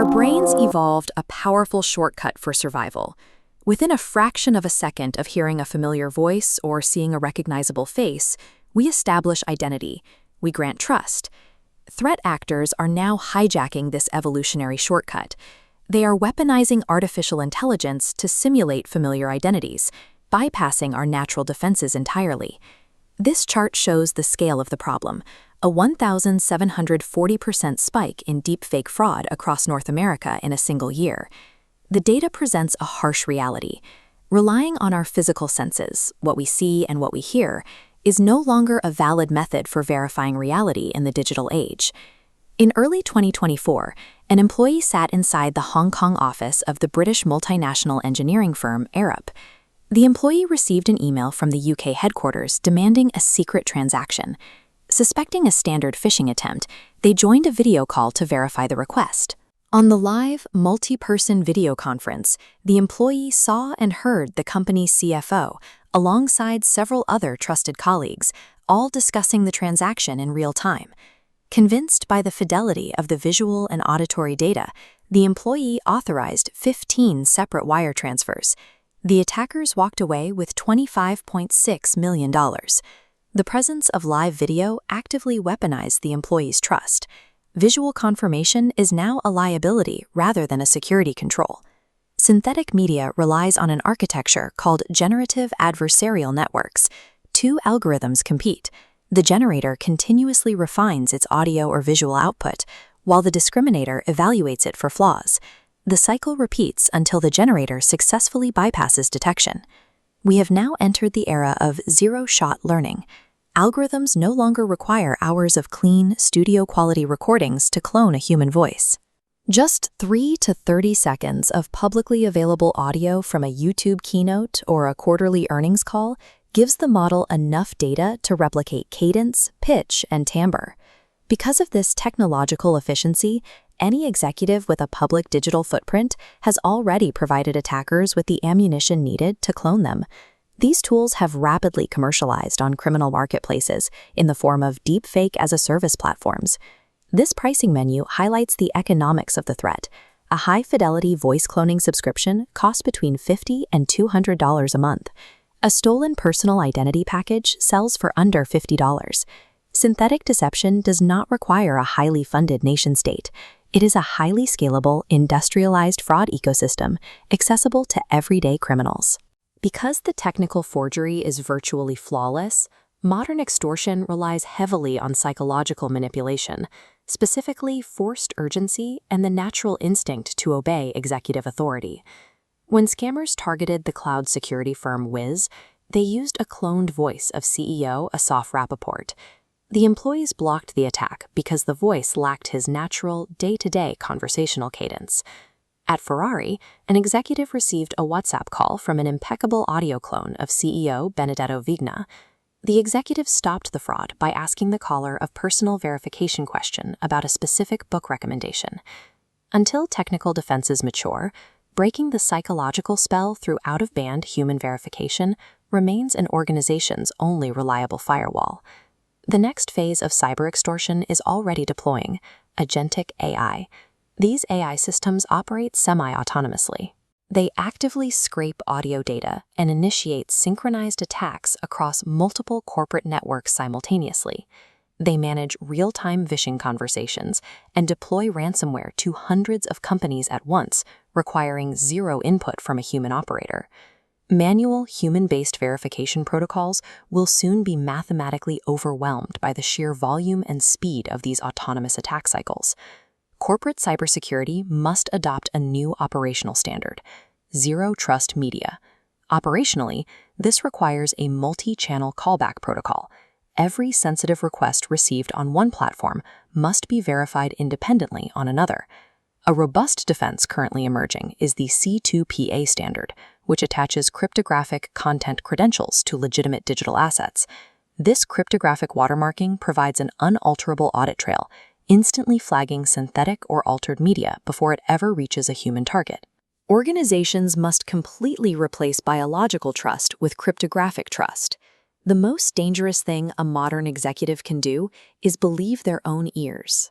Our brains evolved a powerful shortcut for survival. Within a fraction of a second of hearing a familiar voice or seeing a recognizable face, we establish identity. We grant trust. Threat actors are now hijacking this evolutionary shortcut. They are weaponizing artificial intelligence to simulate familiar identities, bypassing our natural defenses entirely. This chart shows the scale of the problem, a 1,740% spike in deepfake fraud across North America in a single year. The data presents a harsh reality. Relying on our physical senses, what we see and what we hear, is no longer a valid method for verifying reality in the digital age. In early 2024, an employee sat inside the Hong Kong office of the British multinational engineering firm Arup. The employee received an email from the UK headquarters demanding a secret transaction. Suspecting a standard phishing attempt, they joined a video call to verify the request. On the live, multi-person video conference, the employee saw and heard the company's CFO, alongside several other trusted colleagues, all discussing the transaction in real time. Convinced by the fidelity of the visual and auditory data, the employee authorized 15 separate wire transfers. The attackers walked away with $25.6 million. The presence of live video actively weaponized the employee's trust. Visual confirmation is now a liability rather than a security control. Synthetic media relies on an architecture called Generative Adversarial networks. Two algorithms compete. The generator continuously refines its audio or visual output, while the discriminator evaluates it for flaws. The cycle repeats until the generator successfully bypasses detection. We have now entered the era of zero-shot learning. Algorithms no longer require hours of clean, studio-quality recordings to clone a human voice. Just 3 to 30 seconds of publicly available audio from a YouTube keynote or a quarterly earnings call gives the model enough data to replicate cadence, pitch, and timbre. Because of this technological efficiency, any executive with a public digital footprint has already provided attackers with the ammunition needed to clone them. These tools have rapidly commercialized on criminal marketplaces in the form of Deepfake-as-a-Service platforms. This pricing menu highlights the economics of the threat. A high-fidelity voice cloning subscription costs between $50 and $200 a month. A stolen personal identity package sells for under $50. Synthetic deception does not require a highly funded nation-state. It is a highly scalable, industrialized fraud ecosystem accessible to everyday criminals. Because the technical forgery is virtually flawless, modern extortion relies heavily on psychological manipulation, specifically forced urgency and the natural instinct to obey executive authority. When scammers targeted the cloud security firm Wiz, they used a cloned voice of CEO Asaf Rappaport. The employees blocked the attack because the voice lacked his natural, day-to-day conversational cadence. At Ferrari, an executive received a WhatsApp call from an impeccable audio clone of CEO Benedetto Vigna. The executive stopped the fraud by asking the caller a personal verification question about a specific book recommendation. Until technical defenses mature, breaking the psychological spell through out-of-band human verification remains an organization's only reliable firewall. The next phase of cyber extortion is already deploying, Agentic AI. These AI systems operate semi-autonomously. They actively scrape audio data and initiate synchronized attacks across multiple corporate networks simultaneously. They manage real-time phishing conversations and deploy ransomware to hundreds of companies at once, requiring zero input from a human operator. Manual, human-based verification protocols will soon be mathematically overwhelmed by the sheer volume and speed of these autonomous attack cycles. Corporate cybersecurity must adopt a new operational standard: Zero Trust Media. Operationally, this requires a multi-channel callback protocol. Every sensitive request received on one platform must be verified independently on another. A robust defense currently emerging is the C2PA standard, which attaches cryptographic content credentials to legitimate digital assets. This cryptographic watermarking provides an unalterable audit trail, instantly flagging synthetic or altered media before it ever reaches a human target. Organizations must completely replace biological trust with cryptographic trust. The most dangerous thing a modern executive can do is believe their own ears.